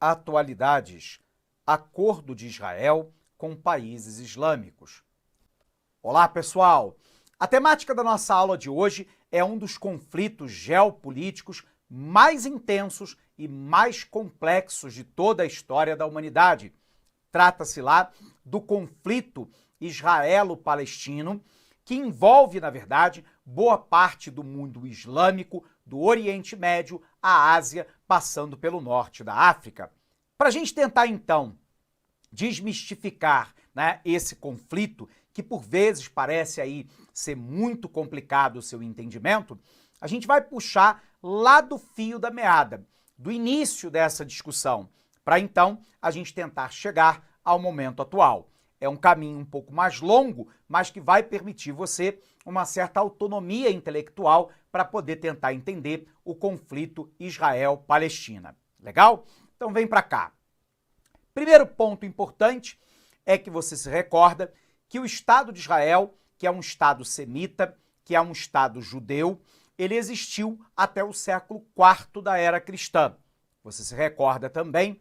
Atualidades. Acordo de Israel com países islâmicos. Olá, pessoal! A temática da nossa aula de hoje é um dos conflitos geopolíticos mais intensos e mais complexos de toda a história da humanidade. Trata-se lá do conflito israelo-palestino, que envolve, na verdade, boa parte do mundo islâmico, do Oriente Médio à Ásia, passando pelo norte da África. Para a gente tentar, então, desmistificar, esse conflito, que por vezes parece aí ser muito complicado o seu entendimento, a gente vai puxar lá do fio da meada, do início dessa discussão, para então a gente tentar chegar ao momento atual. É um caminho um pouco mais longo, mas que vai permitir você uma certa autonomia intelectual para poder tentar entender o conflito Israel-Palestina. Legal? Então vem para cá. Primeiro ponto importante é que você se recorda que o Estado de Israel, que é um Estado semita, que é um Estado judeu, ele existiu até o século IV da era cristã. Você se recorda também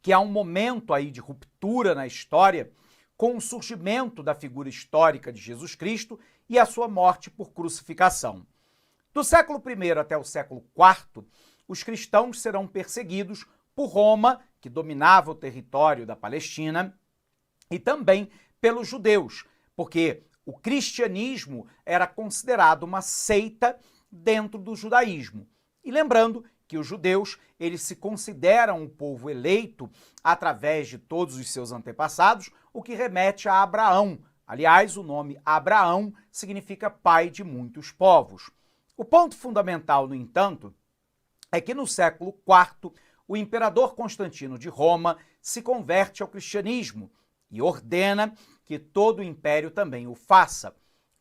que há um momento aí de ruptura na história com o surgimento da figura histórica de Jesus Cristo e a sua morte por crucificação. Do século I até o século IV, os cristãos serão perseguidos por Roma, que dominava o território da Palestina, e também pelos judeus, porque o cristianismo era considerado uma seita dentro do judaísmo. E lembrando que os judeus, eles se consideram um povo eleito através de todos os seus antepassados, o que remete a Abraão. Aliás, o nome Abraão significa pai de muitos povos. O ponto fundamental, no entanto, é que no século IV, o imperador Constantino de Roma se converte ao cristianismo e ordena que todo o império também o faça.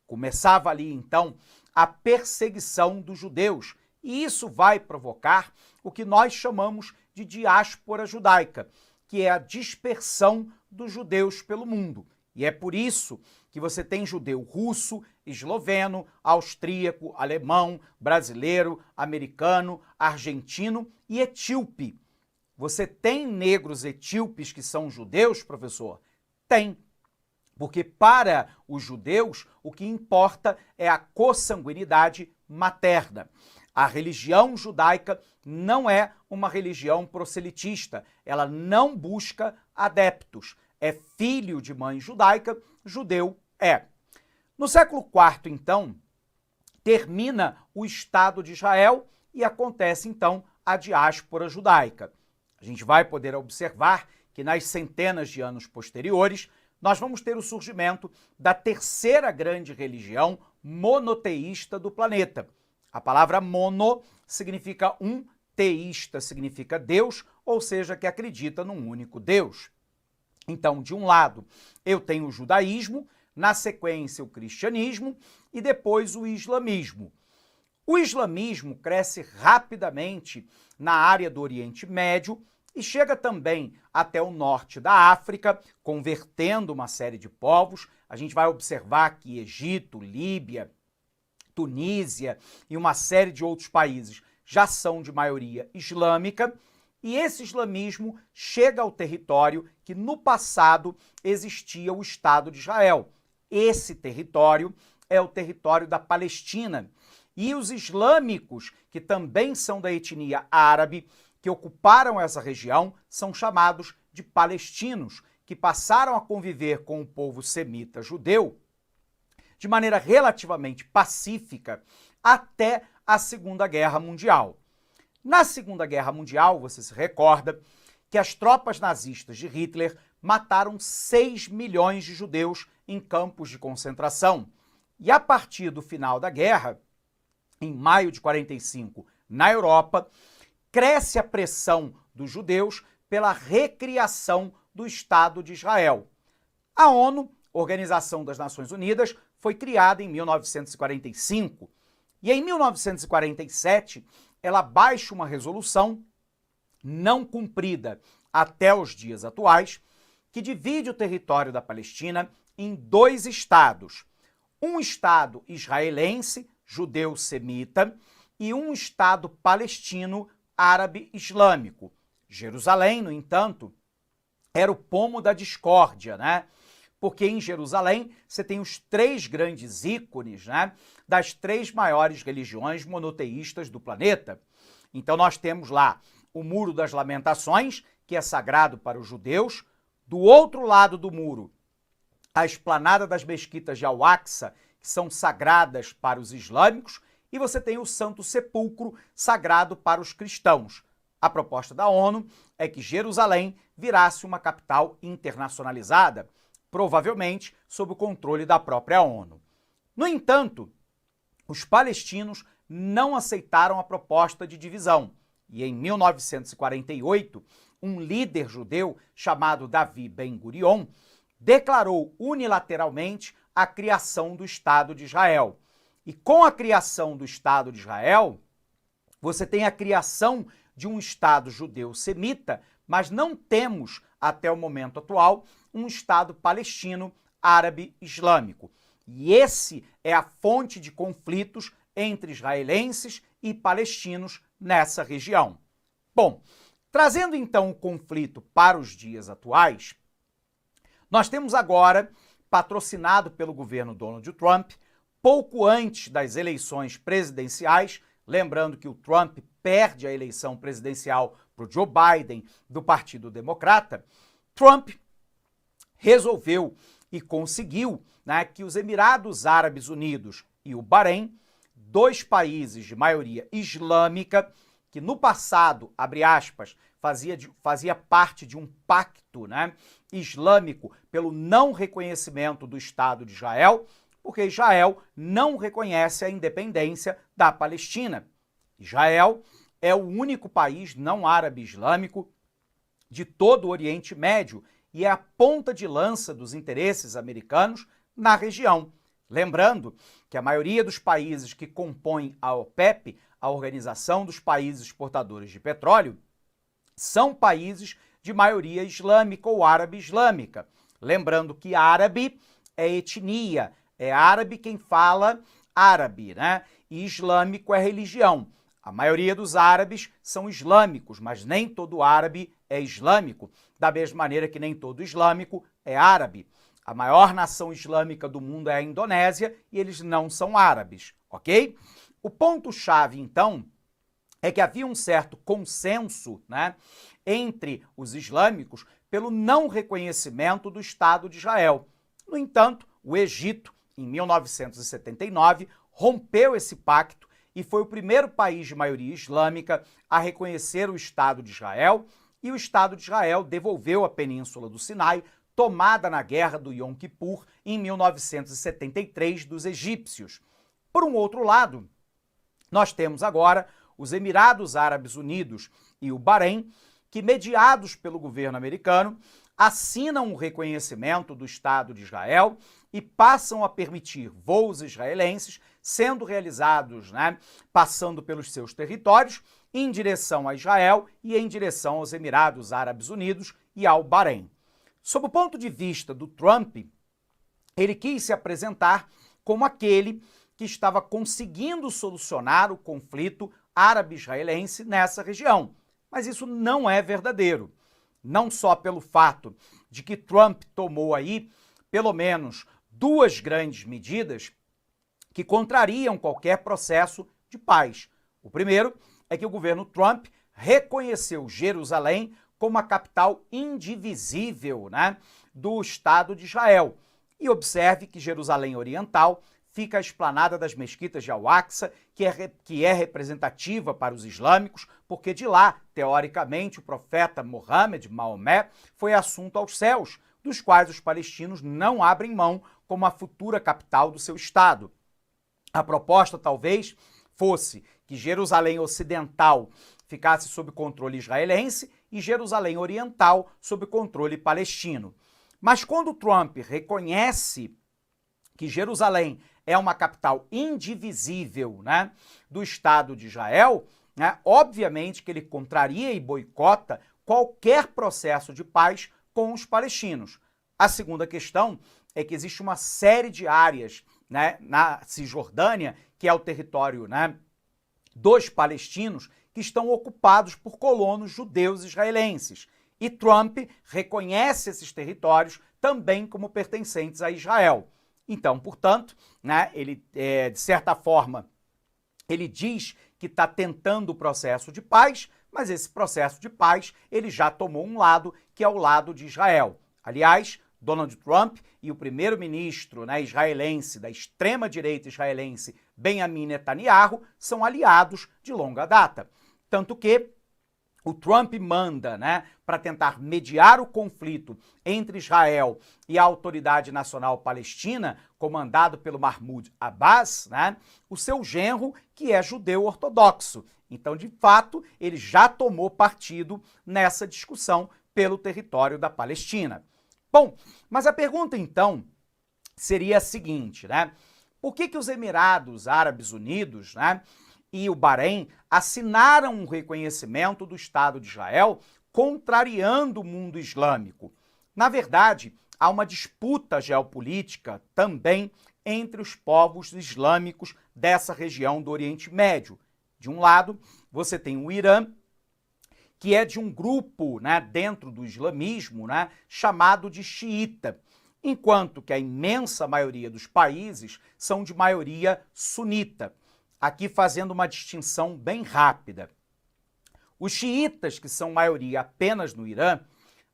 Começava ali, então, a perseguição dos judeus, e isso vai provocar o que nós chamamos de diáspora judaica, que é a dispersão dos judeus pelo mundo. E é por isso que você tem judeu russo, esloveno, austríaco, alemão, brasileiro, americano, argentino e etíope. Você tem negros etíopes que são judeus, professor? Tem. Porque para os judeus o que importa é a consanguinidade materna. A religião judaica não é uma religião proselitista, ela não busca adeptos. É filho de mãe judaica, judeu é. No século IV, então, termina o Estado de Israel e acontece, então, a diáspora judaica. A gente vai poder observar que nas centenas de anos posteriores, nós vamos ter o surgimento da terceira grande religião monoteísta do planeta. A palavra mono significa um, teísta significa Deus, ou seja, que acredita num único Deus. Então, de um lado, eu tenho o judaísmo, na sequência o cristianismo e depois o islamismo. O islamismo cresce rapidamente na área do Oriente Médio e chega também até o norte da África, convertendo uma série de povos. A gente vai observar que Egito, Líbia, Tunísia e uma série de outros países já são de maioria islâmica, e esse islamismo chega ao território que no passado existia o Estado de Israel. Esse território é o território da Palestina. E os islâmicos, que também são da etnia árabe, que ocuparam essa região, são chamados de palestinos, que passaram a conviver com o povo semita judeu de maneira relativamente pacífica até a Segunda Guerra Mundial. Na Segunda Guerra Mundial, você se recorda que as tropas nazistas de Hitler mataram 6 milhões de judeus em campos de concentração. E a partir do final da guerra, em maio de 45, na Europa, cresce a pressão dos judeus pela recriação do Estado de Israel. A ONU, Organização das Nações Unidas, foi criada em 1945 e em 1947 ela baixa uma resolução não cumprida até os dias atuais que divide o território da Palestina em 2 estados. Um estado israelense, judeu-semita, e um estado palestino árabe islâmico. Jerusalém, no entanto, era o pomo da discórdia, né? Porque em Jerusalém você tem os três grandes ícones, né, das três maiores religiões monoteístas do planeta. Então nós temos lá o Muro das Lamentações, que é sagrado para os judeus. Do outro lado do muro, a esplanada das mesquitas de Al-Aqsa, que são sagradas para os islâmicos, e você tem o Santo Sepulcro, sagrado para os cristãos. A proposta da ONU é que Jerusalém virasse uma capital internacionalizada, provavelmente sob o controle da própria ONU. No entanto, os palestinos não aceitaram a proposta de divisão e, em 1948, um líder judeu chamado Davi Ben-Gurion declarou unilateralmente a criação do Estado de Israel. E com a criação do Estado de Israel, você tem a criação de um Estado judeu semita, mas não temos, até o momento atual, um Estado palestino árabe islâmico. E esse é a fonte de conflitos entre israelenses e palestinos nessa região. Bom, trazendo então o conflito para os dias atuais, nós temos agora, patrocinado pelo governo Donald Trump, pouco antes das eleições presidenciais, lembrando que o Trump perde a eleição presidencial para o Joe Biden, do Partido Democrata, Trump resolveu e conseguiu, né, que os Emirados Árabes Unidos e o Bahrein, dois países de maioria islâmica, que no passado, abre aspas, fazia parte de um pacto, né, islâmico pelo não reconhecimento do Estado de Israel, porque Israel não reconhece a independência da Palestina. Israel é o único país não árabe islâmico de todo o Oriente Médio e é a ponta de lança dos interesses americanos na região. Lembrando que a maioria dos países que compõem a OPEP, a Organização dos Países Exportadores de Petróleo, são países de maioria islâmica ou árabe islâmica. Lembrando que árabe é etnia, é árabe quem fala árabe, né? E islâmico é religião. A maioria dos árabes são islâmicos, mas nem todo árabe é islâmico, da mesma maneira que nem todo islâmico é árabe. A maior nação islâmica do mundo é a Indonésia e eles não são árabes, ok? O ponto-chave, então, é que havia um certo consenso, né, entre os islâmicos pelo não reconhecimento do Estado de Israel. No entanto, o Egito, em 1979, rompeu esse pacto e foi o primeiro país de maioria islâmica a reconhecer o Estado de Israel, e o Estado de Israel devolveu a Península do Sinai, tomada na Guerra do Yom Kippur em 1973 dos egípcios. Por um outro lado, nós temos agora os Emirados Árabes Unidos e o Bahrein, que, mediados pelo governo americano, assinam o reconhecimento do Estado de Israel e passam a permitir voos israelenses sendo realizados, né, passando pelos seus territórios, em direção a Israel e em direção aos Emirados Árabes Unidos e ao Bahrein. Sob o ponto de vista do Trump, ele quis se apresentar como aquele que estava conseguindo solucionar o conflito árabe-israelense nessa região. Mas isso não é verdadeiro. Não só pelo fato de que Trump tomou aí, pelo menos, duas grandes medidas que contrariam qualquer processo de paz. O primeiro é que o governo Trump reconheceu Jerusalém como a capital indivisível, né, do Estado de Israel. E observe que Jerusalém Oriental fica a esplanada das mesquitas de Al-Aqsa, que é representativa para os islâmicos, porque de lá, teoricamente, o profeta Mohammed, Maomé, foi assunto aos céus, dos quais os palestinos não abrem mão como a futura capital do seu Estado. A proposta, talvez, fosse que Jerusalém Ocidental ficasse sob controle israelense e Jerusalém Oriental sob controle palestino. Mas quando Trump reconhece que Jerusalém é uma capital indivisível, né, do Estado de Israel, né, obviamente que ele contraria e boicota qualquer processo de paz com os palestinos. A segunda questão é que existe uma série de áreas, né, na Cisjordânia, que é o território, né, dos palestinos, que estão ocupados por colonos judeus israelenses. E Trump reconhece esses territórios também como pertencentes a Israel. Então, portanto, né, ele, de certa forma, ele diz que está tentando o processo de paz, mas esse processo de paz ele já tomou um lado, que é o lado de Israel. Aliás, Donald Trump e o primeiro-ministro, né, israelense, da extrema-direita israelense, Benjamin Netanyahu, são aliados de longa data. Tanto que o Trump manda, né, para tentar mediar o conflito entre Israel e a Autoridade Nacional Palestina, comandado pelo Mahmoud Abbas, né, o seu genro, que é judeu ortodoxo. Então, de fato, ele já tomou partido nessa discussão pelo território da Palestina. Bom, mas a pergunta, então, seria a seguinte, né? Por que os Emirados Árabes Unidos, né, e o Bahrein assinaram um reconhecimento do Estado de Israel, contrariando o mundo islâmico? Na verdade, há uma disputa geopolítica também entre os povos islâmicos dessa região do Oriente Médio. De um lado, você tem o Irã, que é de um grupo, né, dentro do islamismo, né, chamado de xiita, enquanto que a imensa maioria dos países são de maioria sunita. Aqui fazendo uma distinção bem rápida. Os xiitas, que são maioria apenas no Irã,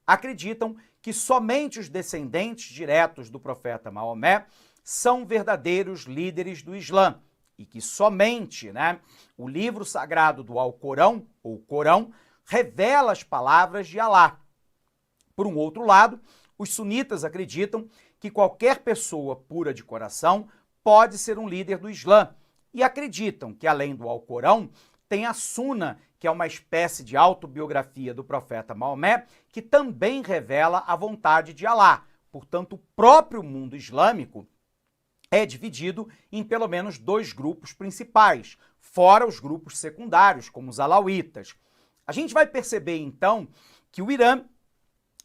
acreditam que somente os descendentes diretos do profeta Maomé são verdadeiros líderes do Islã e que somente, né, o livro sagrado do Alcorão, ou Corão, revela as palavras de Alá. Por um outro lado, os sunitas acreditam que qualquer pessoa pura de coração pode ser um líder do Islã e acreditam que, além do Alcorão, tem a Suna, que é uma espécie de autobiografia do profeta Maomé, que também revela a vontade de Alá. Portanto, o próprio mundo islâmico é dividido em pelo menos dois grupos principais, fora os grupos secundários, como os alauítas. A gente vai perceber, então, que o Irã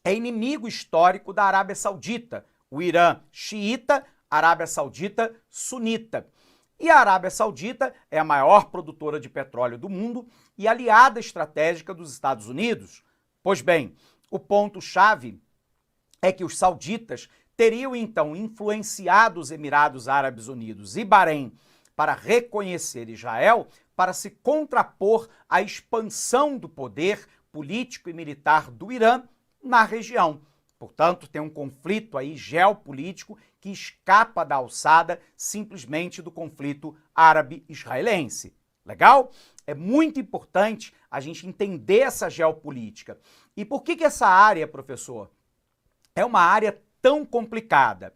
é inimigo histórico da Arábia Saudita. O Irã xiita, a Arábia Saudita sunita. E a Arábia Saudita é a maior produtora de petróleo do mundo e aliada estratégica dos Estados Unidos. Pois bem, o ponto-chave é que os sauditas teriam então influenciado os Emirados Árabes Unidos e Bahrein para reconhecer Israel, para se contrapor à expansão do poder político e militar do Irã na região. Portanto, tem um conflito aí geopolítico que escapa da alçada simplesmente do conflito árabe-israelense. Legal? É muito importante a gente entender essa geopolítica. E por que essa área, professor, é uma área tão complicada?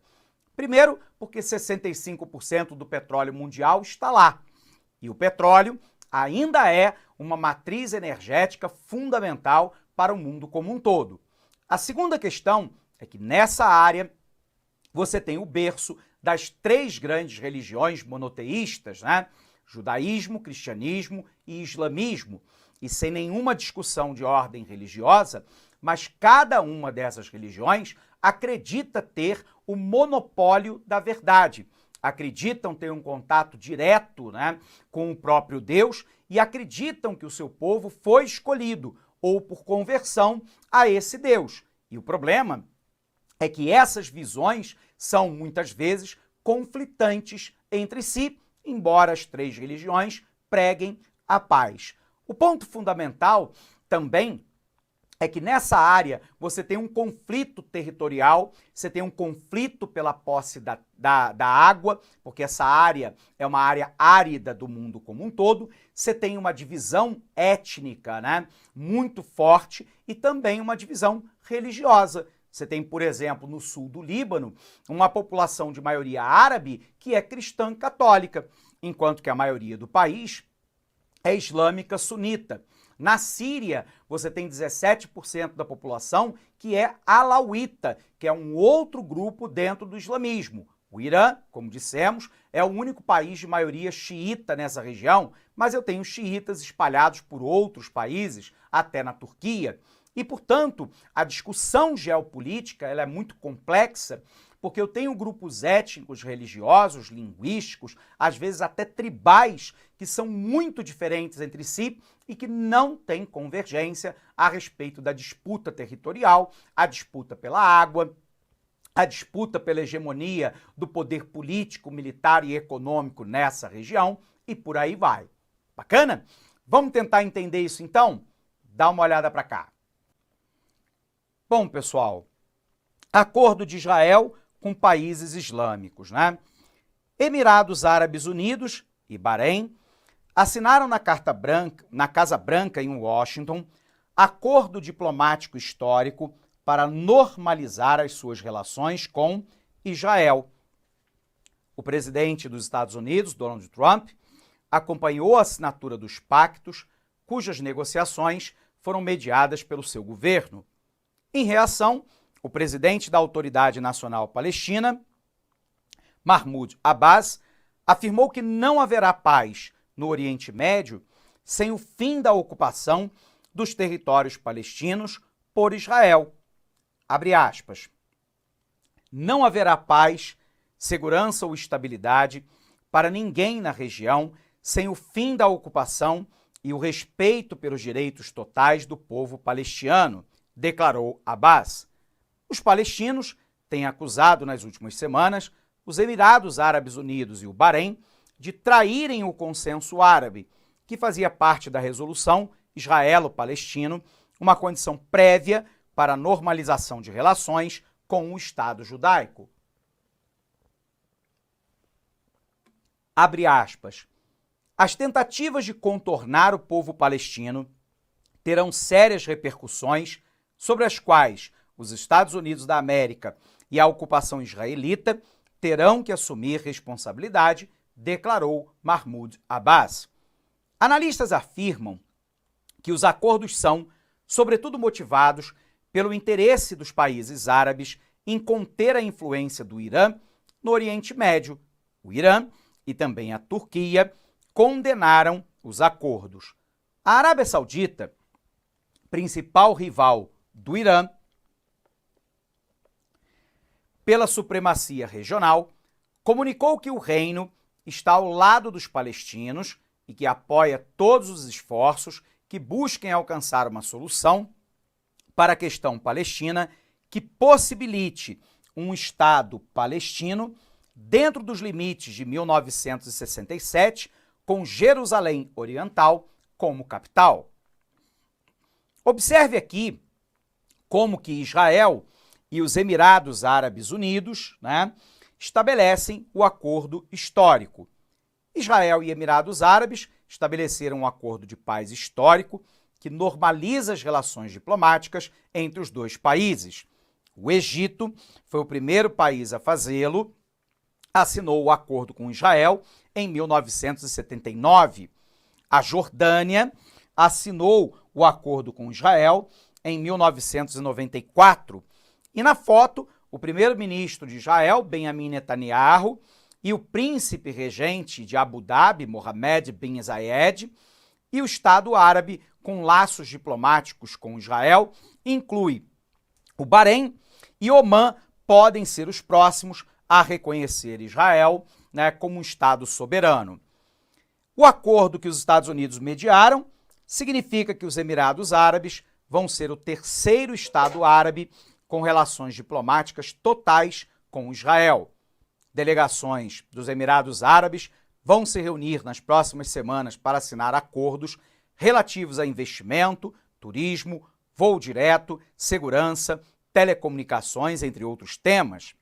Primeiro, porque 65% do petróleo mundial está lá. E o petróleo ainda é uma matriz energética fundamental para o mundo como um todo. A segunda questão é que nessa área você tem o berço das três grandes religiões monoteístas, né? Judaísmo, cristianismo e islamismo. E sem nenhuma discussão de ordem religiosa, mas cada uma dessas religiões acredita ter o monopólio da verdade. Acreditam ter um contato direto, né, com o próprio Deus e acreditam que o seu povo foi escolhido ou por conversão a esse Deus. E o problema é que essas visões são muitas vezes conflitantes entre si, embora as três religiões preguem a paz. O ponto fundamental também é que nessa área você tem um conflito territorial, você tem um conflito pela posse da água, porque essa área é uma área árida do mundo como um todo, você tem uma divisão étnica, né, muito forte e também uma divisão religiosa. Você tem, por exemplo, no sul do Líbano, uma população de maioria árabe que é cristã católica, enquanto que a maioria do país é islâmica sunita. Na Síria, você tem 17% da população que é alauíta, que é um outro grupo dentro do islamismo. O Irã, como dissemos, é o único país de maioria xiita nessa região, mas eu tenho xiitas espalhados por outros países, até na Turquia. E, portanto, a discussão geopolítica ela é muito complexa, porque eu tenho grupos étnicos, religiosos, linguísticos, às vezes até tribais, que são muito diferentes entre si e que não têm convergência a respeito da disputa territorial, a disputa pela água, a disputa pela hegemonia do poder político, militar e econômico nessa região e por aí vai. Bacana? Vamos tentar entender isso então? Dá uma olhada para cá. Bom, pessoal, acordo de Israel com países islâmicos, né? Emirados Árabes Unidos e Bahrein assinaram na Casa Branca, em Washington, acordo diplomático histórico para normalizar as suas relações com Israel. O presidente dos Estados Unidos, Donald Trump, acompanhou a assinatura dos pactos, cujas negociações foram mediadas pelo seu governo. Em reação, o presidente da Autoridade Nacional Palestina, Mahmoud Abbas, afirmou que não haverá paz no Oriente Médio sem o fim da ocupação dos territórios palestinos por Israel. Abre aspas. Não haverá paz, segurança ou estabilidade para ninguém na região sem o fim da ocupação e o respeito pelos direitos totais do povo palestiniano, declarou Abbas. Os palestinos têm acusado nas últimas semanas os Emirados Árabes Unidos e o Bahrein de traírem o consenso árabe, que fazia parte da resolução israelo-palestino, uma condição prévia para a normalização de relações com o Estado judaico. Abre aspas. As tentativas de contornar o povo palestino terão sérias repercussões sobre as quais os Estados Unidos da América e a ocupação israelita terão que assumir responsabilidade, declarou Mahmoud Abbas. Analistas afirmam que os acordos são, sobretudo, motivados pelo interesse dos países árabes em conter a influência do Irã no Oriente Médio. O Irã e também a Turquia condenaram os acordos. A Arábia Saudita, principal rival do Irã, pela supremacia regional, comunicou que o reino está ao lado dos palestinos e que apoia todos os esforços que busquem alcançar uma solução para a questão palestina que possibilite um Estado palestino dentro dos limites de 1967, com Jerusalém Oriental como capital. Observe aqui como que Israel e os Emirados Árabes Unidos, estabelecem o acordo histórico. Israel e Emirados Árabes estabeleceram um acordo de paz histórico que normaliza as relações diplomáticas entre os dois países. O Egito foi o primeiro país a fazê-lo, assinou o acordo com Israel em 1979. A Jordânia assinou o acordo com Israel em 1994. E na foto, o primeiro-ministro de Israel, Benjamin Netanyahu, e o príncipe regente de Abu Dhabi, Mohammed bin Zayed, e o Estado árabe com laços diplomáticos com Israel, inclui o Bahrein e Omã, podem ser os próximos a reconhecer Israel como um Estado soberano. O acordo que os Estados Unidos mediaram significa que os Emirados Árabes vão ser o terceiro Estado árabe com relações diplomáticas totais com Israel. Delegações dos Emirados Árabes vão se reunir nas próximas semanas para assinar acordos relativos a investimento, turismo, voo direto, segurança, telecomunicações, entre outros temas.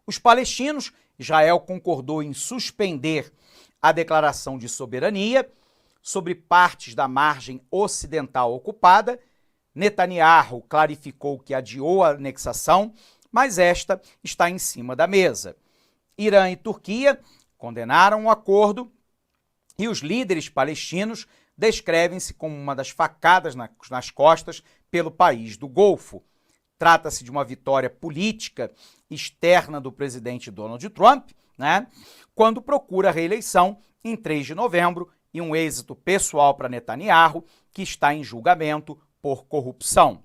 Os palestinos, Israel concordou em suspender a declaração de soberania sobre partes da margem ocidental ocupada. Netanyahu clarificou que adiou a anexação, mas esta está em cima da mesa. Irã e Turquia condenaram o acordo e os líderes palestinos descrevem-se como uma das facadas nas costas pelo país do Golfo. Trata-se de uma vitória política externa do presidente Donald Trump, quando procura a reeleição em 3 de novembro e um êxito pessoal para Netanyahu, que está em julgamento por corrupção.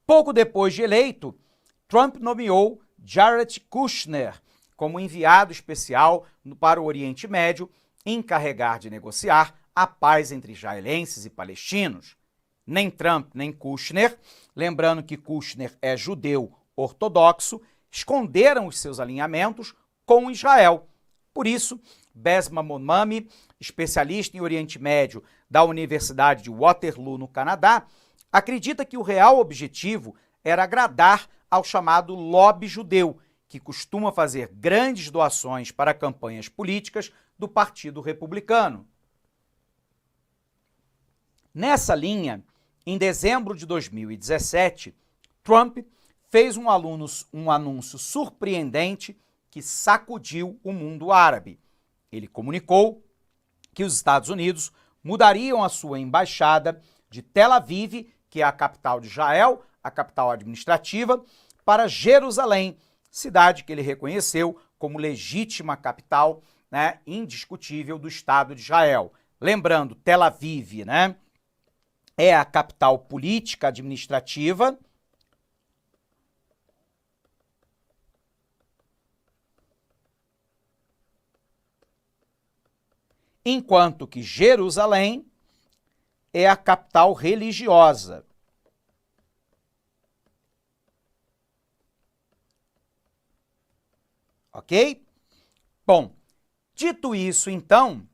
Pouco depois de eleito, Trump nomeou Jared Kushner como enviado especial para o Oriente Médio, encarregado de negociar a paz entre israelenses e palestinos. Nem Trump nem Kushner, lembrando que Kushner é judeu ortodoxo, esconderam os seus alinhamentos com Israel. Por isso, Besma Momami, especialista em Oriente Médio da Universidade de Waterloo, no Canadá, acredita que o real objetivo era agradar ao chamado lobby judeu, que costuma fazer grandes doações para campanhas políticas do Partido Republicano. Nessa linha, em dezembro de 2017, Trump fez um anúncio surpreendente que sacudiu o mundo árabe. Ele comunicou que os Estados Unidos mudariam a sua embaixada de Tel Aviv, que é a capital de Israel, a capital administrativa, para Jerusalém, cidade que ele reconheceu como legítima capital, né, indiscutível do Estado de Israel. Lembrando, Tel Aviv, né, é a capital política administrativa, enquanto que Jerusalém é a capital religiosa. Ok? Bom, dito isso, então,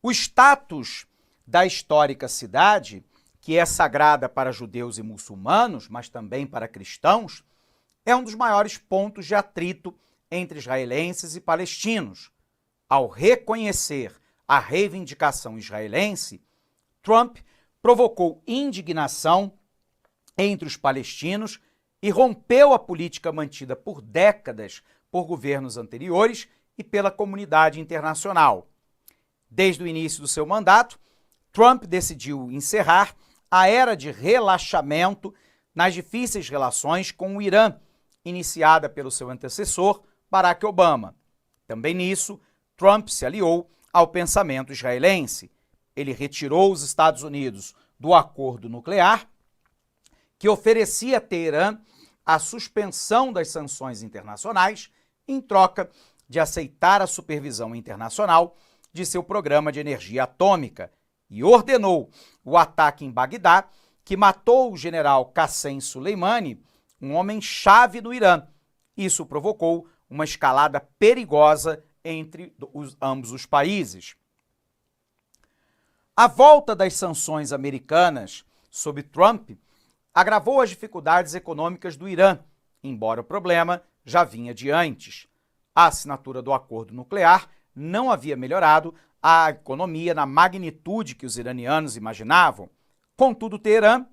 o status da histórica cidade, que é sagrada para judeus e muçulmanos, mas também para cristãos, é um dos maiores pontos de atrito entre israelenses e palestinos. Ao reconhecer a reivindicação israelense, Trump provocou indignação entre os palestinos e rompeu a política mantida por décadas por governos anteriores e pela comunidade internacional. Desde o início do seu mandato, Trump decidiu encerrar a era de relaxamento nas difíceis relações com o Irã, iniciada pelo seu antecessor, Barack Obama. Também nisso, Trump se aliou ao pensamento israelense. Ele retirou os Estados Unidos do acordo nuclear, que oferecia a Teherã a suspensão das sanções internacionais em troca de aceitar a supervisão internacional de seu programa de energia atômica, e ordenou o ataque em Bagdá, que matou o general Qassem Soleimani, um homem-chave no Irã. Isso provocou uma escalada perigosa entre ambos os países. A volta das sanções americanas sob Trump agravou as dificuldades econômicas do Irã, embora o problema já vinha de antes. A assinatura do acordo nuclear não havia melhorado a economia na magnitude que os iranianos imaginavam. Contudo, Teherã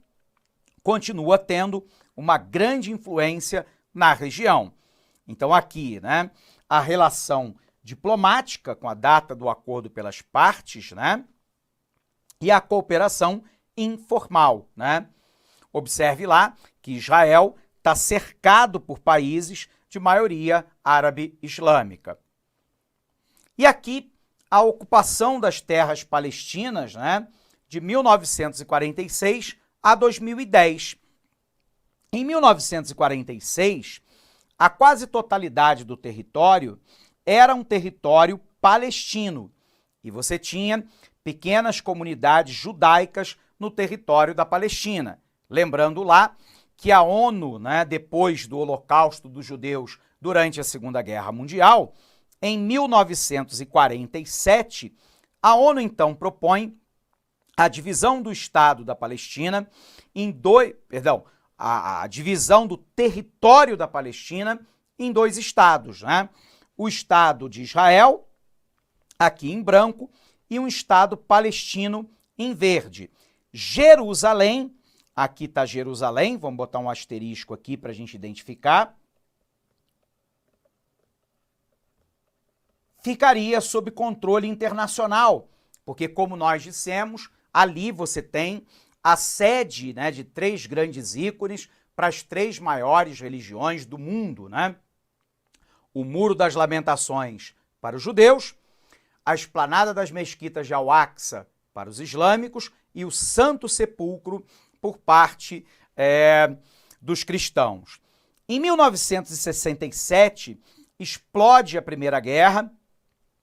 continua tendo uma grande influência na região. Então aqui, né, a relação diplomática com a data do acordo pelas partes, né, e a cooperação informal, né? Observe lá que Israel está cercado por países de maioria árabe islâmica. E aqui a ocupação das terras palestinas, né, de 1946 a 2010. Em 1946, a quase totalidade do território era um território palestino e você tinha pequenas comunidades judaicas no território da Palestina. Lembrando lá que a ONU, né, depois do Holocausto dos judeus durante a Segunda Guerra Mundial, em 1947, a ONU então propõe a divisão do Estado da Palestina a divisão do território da Palestina em dois estados, né? O Estado de Israel, aqui em branco, e um Estado palestino em verde. Jerusalém, aqui está Jerusalém, vamos botar um asterisco aqui para a gente identificar, ficaria sob controle internacional, porque, como nós dissemos, ali você tem a sede, né, de três grandes ícones para as três maiores religiões do mundo, né? O Muro das Lamentações para os judeus, a Esplanada das Mesquitas de Al-Aqsa para os islâmicos e o Santo Sepulcro por parte dos cristãos. Em 1967, explode a Primeira Guerra,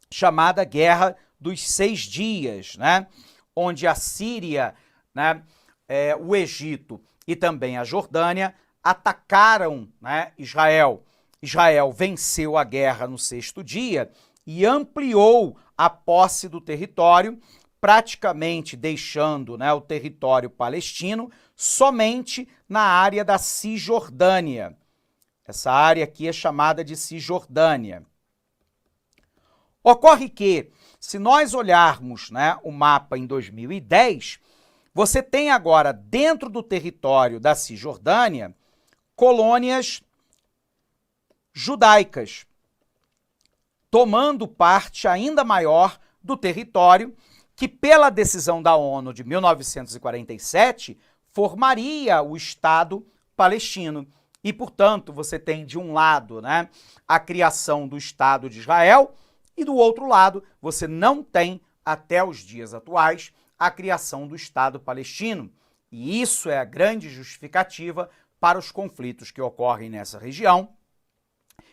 chamada Guerra dos 6 Dias, né? Onde a Síria, né, o Egito e também a Jordânia atacaram, né, Israel. Israel venceu a guerra no 6º dia e ampliou a posse do território, praticamente deixando, né, o território palestino somente na área da Cisjordânia. Essa área aqui é chamada de Cisjordânia. Ocorre que, se nós olharmos, né, o mapa em 2010, você tem agora, dentro do território da Cisjordânia, colônias judaicas, tomando parte ainda maior do território que, pela decisão da ONU de 1947, formaria o Estado palestino. E, portanto, você tem, de um lado, né, a criação do Estado de Israel, e do outro lado, você não tem, até os dias atuais, a criação do Estado palestino. E isso é a grande justificativa para os conflitos que ocorrem nessa região,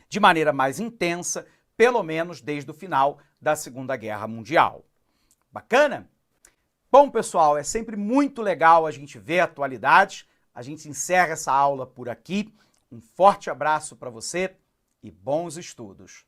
de maneira mais intensa, pelo menos desde o final da Segunda Guerra Mundial. Bacana? Bom, pessoal, é sempre muito legal a gente ver atualidades. A gente encerra essa aula por aqui. Um forte abraço para você e bons estudos!